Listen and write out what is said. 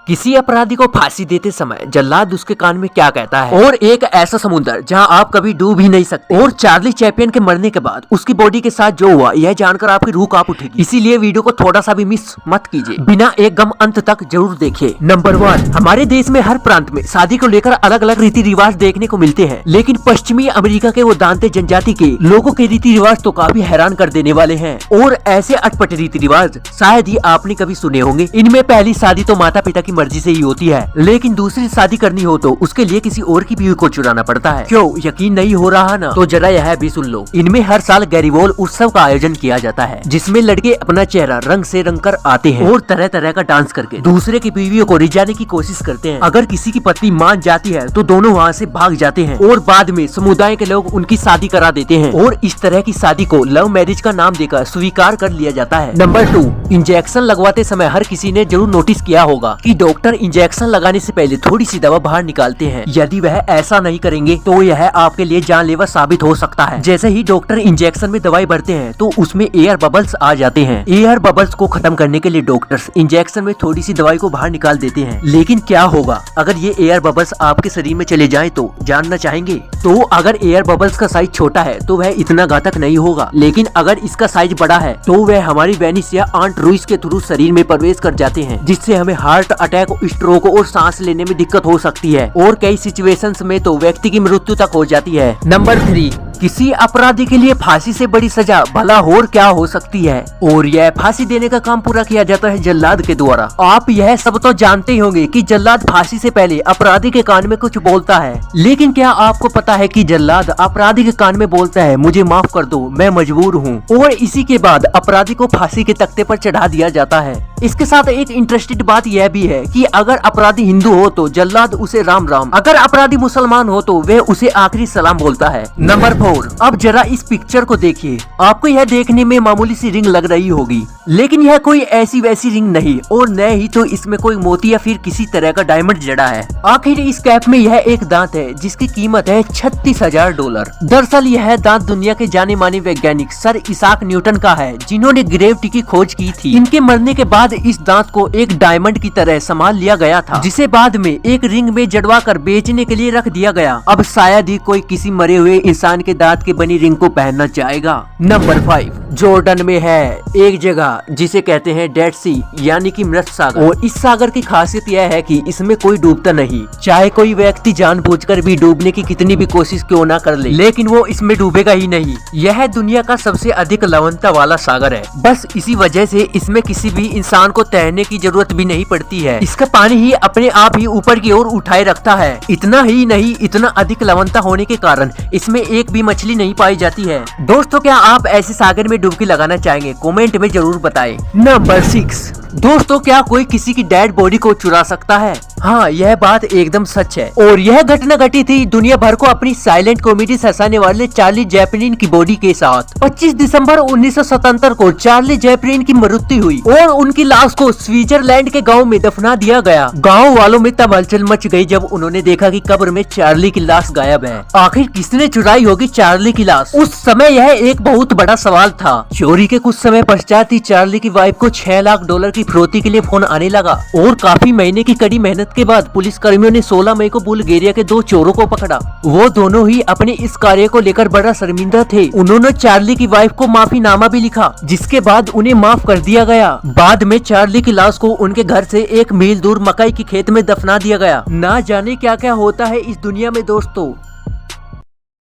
किसी अपराधी को फांसी देते समय जल्लाद उसके कान में क्या कहता है, और एक ऐसा समुद्र जहां आप कभी डूब ही नहीं सकते, और चार्ली चैप्लिन के मरने के बाद उसकी बॉडी के साथ जो हुआ यह जानकर आपकी रूह कांप उठेगी। इसीलिए वीडियो को थोड़ा सा भी मिस मत कीजिए, बिना एक गम अंत तक जरूर देखिए। नंबर 1, हमारे देश में हर प्रांत में शादी को लेकर अलग अलग रीति रिवाज देखने को मिलते हैं, लेकिन पश्चिमी अमेरिका के वो दांते जनजाति के लोगों के रीति रिवाज तो काफी हैरान कर देने वाले हैं। और ऐसे अटपट रीति रिवाज शायद ही आपने कभी सुने होंगे। इनमें पहली शादी तो माता पिता की मर्जी से ही होती है, लेकिन दूसरी शादी करनी हो तो उसके लिए किसी और की बीवी को चुराना पड़ता है। क्यों यकीन नहीं हो रहा ना? तो जरा यह भी सुन लो। इनमें हर साल गैरीवोल उत्सव का आयोजन किया जाता है, जिसमें लड़के अपना चेहरा रंग से रंग कर आते हैं और तरह तरह का डांस करके दूसरे की बीवियों को रिझाने की कोशिश करते हैं। अगर किसी की पत्नी मान जाती है तो दोनों वहाँ से भाग जाते हैं और बाद में समुदाय के लोग उनकी शादी करा देते हैं, और इस तरह की शादी को लव मैरिज का नाम देकर स्वीकार कर लिया जाता है। नंबर 2, इंजेक्शन लगवाते समय हर किसी ने जरूर नोटिस किया होगा कि डॉक्टर इंजेक्शन लगाने से पहले थोड़ी सी दवा बाहर निकालते हैं। यदि वह ऐसा नहीं करेंगे तो यह आपके लिए जानलेवा साबित हो सकता है। जैसे ही डॉक्टर इंजेक्शन में दवाई भरते हैं तो उसमें एयर बबल्स आ जाते हैं। एयर बबल्स को खत्म करने के लिए डॉक्टर्स इंजेक्शन में थोड़ी सी दवाई को बाहर निकाल देते हैं। लेकिन क्या होगा अगर ये एयर बबल्स आपके शरीर में चले जाएं तो जानना चाहेंगे? तो अगर एयर बबल्स का साइज छोटा है तो वह इतना घातक नहीं होगा, लेकिन अगर इसका साइज बड़ा है तो वह हमारी वेनिस या आंट रूइस के थ्रू शरीर में प्रवेश कर जाते हैं, जिससे हमें हार्ट अटैक, स्ट्रोक और सांस लेने में दिक्कत हो सकती है, और कई सिचुएशंस में तो व्यक्ति की मृत्यु तक हो जाती है। नंबर 3, किसी अपराधी के लिए फांसी से बड़ी सजा भला और क्या हो सकती है, और यह फांसी देने का काम पूरा किया जाता है जल्लाद के द्वारा। आप यह सब तो जानते ही होंगे कि जल्लाद फांसी से पहले अपराधी के कान में कुछ बोलता है, लेकिन क्या आपको पता है कि जल्लाद अपराधी के कान में बोलता है मुझे माफ कर दो, मैं मजबूर हूँ, और इसी के बाद अपराधी को फांसी के तख्ते पर चढ़ा दिया जाता है। इसके साथ एक इंटरेस्टिंग बात यह भी है कि अगर अपराधी हिंदू हो तो जल्लाद उसे राम राम, अगर अपराधी मुसलमान हो तो वह उसे आखिरी सलाम बोलता है। नंबर 4, अब जरा इस पिक्चर को देखिए। आपको यह देखने में मामूली सी रिंग लग रही होगी, लेकिन यह कोई ऐसी वैसी रिंग नहीं, और न ही तो इसमें कोई मोती या फिर किसी तरह का डायमंड जड़ा है। आखिर इस कैप में यह एक दांत है जिसकी कीमत है $36,000। दरअसल यह दांत दुनिया के जाने माने वैज्ञानिक सर इसाक न्यूटन का है, जिन्होंने ग्रेविटी की खोज की थी। इनके मरने के बाद इस दांत को एक डायमंड की तरह संभाल लिया गया था, जिसे बाद में एक रिंग में जड़वा कर बेचने के लिए रख दिया गया। अब शायद ही कोई किसी मरे हुए इंसान के दांत की बनी रिंग को पहनना चाहेगा। नंबर 5, जॉर्डन में है एक जगह जिसे कहते हैं डेड सी, यानी कि मृत सागर, और इस सागर की खासियत यह है कि इसमें कोई डूबता नहीं। चाहे कोई व्यक्ति जानबूझकर भी डूबने की कितनी भी कोशिश क्यों ना कर ले, लेकिन वो इसमें डूबेगा ही नहीं। यह दुनिया का सबसे अधिक लवणता वाला सागर है। बस इसी वजह से इसमें किसी भी इंसान को तैरने की जरूरत भी नहीं पड़ती है। इसका पानी ही अपने आप ही ऊपर की ओर उठाए रखता है। इतना ही नहीं, इतना अधिक लवणता होने के कारण इसमें एक भी मछली नहीं पाई जाती है। दोस्तों, क्या आप ऐसे सागर में डुबकी लगाना चाहेंगे? कमेंट में जरूर बताएं। नंबर 6, दोस्तों, क्या कोई किसी की डेड बॉडी को चुरा सकता है? हाँ, यह बात एकदम सच है, और यह घटना घटी थी दुनिया भर को अपनी साइलेंट कॉमेडी हंसाने वाले चार्ली चैपलिन की बॉडी के साथ। 25 दिसंबर 1977 को चार्ली चैपलिन की मृत्यु हुई और उनकी लाश को स्विट्जरलैंड के गांव में दफना दिया गया। गांव वालों में तब हलचल मच गई जब उन्होंने देखा कि कब्र में चार्ली की लाश गायब है। आखिर किसने चुराई होगी चार्ली की लाश? उस समय यह एक बहुत बड़ा सवाल था। चोरी के कुछ समय पश्चात ही चार्ली की वाइफ को $6 लाख की फिरौती के लिए फोन आने लगा, और काफी महीने की कड़ी मेहनत के बाद पुलिस कर्मियों ने 16 मई को बुल्गारिया के 2 चोरों को पकड़ा। वो दोनों ही अपने इस कार्य को लेकर बड़ा शर्मिंदा थे। उन्होंने चार्ली की वाइफ को माफीनामा भी लिखा, जिसके बाद उन्हें माफ कर दिया गया। बाद में चार्ली की लाश को उनके घर से 1 मील दूर मकई की खेत में दफना दिया गया। ना जाने क्या क्या होता है इस दुनिया में दोस्तों।